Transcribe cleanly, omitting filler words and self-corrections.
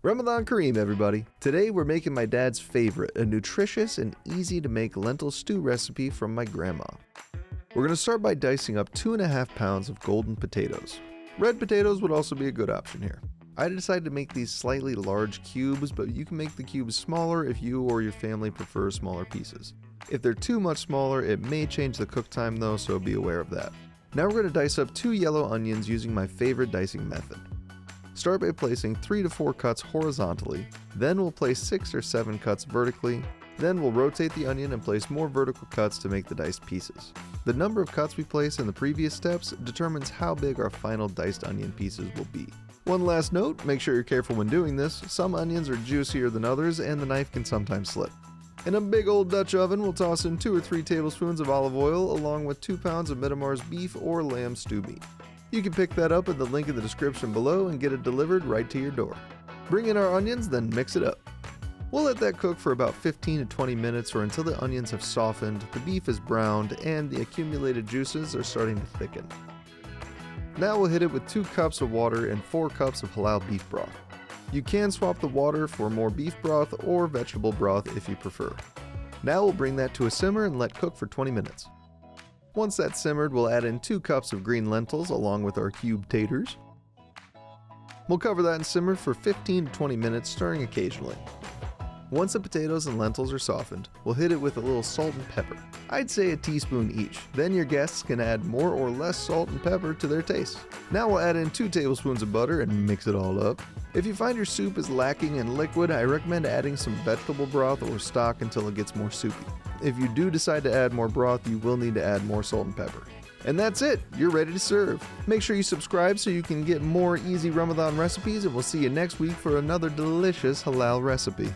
Ramadan Kareem, everybody. Today we're making my dad's favorite, a nutritious and easy to make lentil stew recipe from my grandma. We're going to start by dicing up 2.5 pounds of golden potatoes. Red potatoes would also be a good option here. I decided to make these slightly large cubes, but you can make the cubes smaller if you or your family prefer smaller pieces. If they're too much smaller, it may change the cook time though, so be aware of that. Now we're going to dice up 2 yellow onions using my favorite dicing method. Start by placing 3 to 4 cuts horizontally, then we'll place 6 or 7 cuts vertically, then we'll rotate the onion and place more vertical cuts to make the diced pieces. The number of cuts we place in the previous steps determines how big our final diced onion pieces will be. One last note, make sure you're careful when doing this. Some onions are juicier than others and the knife can sometimes slip. In a big old Dutch oven, we'll toss in 2 or 3 tablespoons of olive oil along with 2 pounds of Midamar's beef or lamb stew meat. You can pick that up at the link in the description below and get it delivered right to your door. Bring in our onions, then mix it up. We'll let that cook for about 15 to 20 minutes or until the onions have softened, the beef is browned, and the accumulated juices are starting to thicken. Now we'll hit it with 2 cups of water and 4 cups of halal beef broth. You can swap the water for more beef broth or vegetable broth if you prefer. Now we'll bring that to a simmer and let cook for 20 minutes. Once that's simmered, we'll add in 2 cups of green lentils along with our cubed taters. We'll cover that and simmer for 15 to 20 minutes, stirring occasionally. Once the potatoes and lentils are softened, we'll hit it with a little salt and pepper. I'd say a teaspoon each, then your guests can add more or less salt and pepper to their taste. Now we'll add in 2 tablespoons of butter and mix it all up. If you find your soup is lacking in liquid, I recommend adding some vegetable broth or stock until it gets more soupy. If you do decide to add more broth, you will need to add more salt and pepper. And that's it, you're ready to serve. Make sure you subscribe so you can get more easy Ramadan recipes, and we'll see you next week for another delicious halal recipe.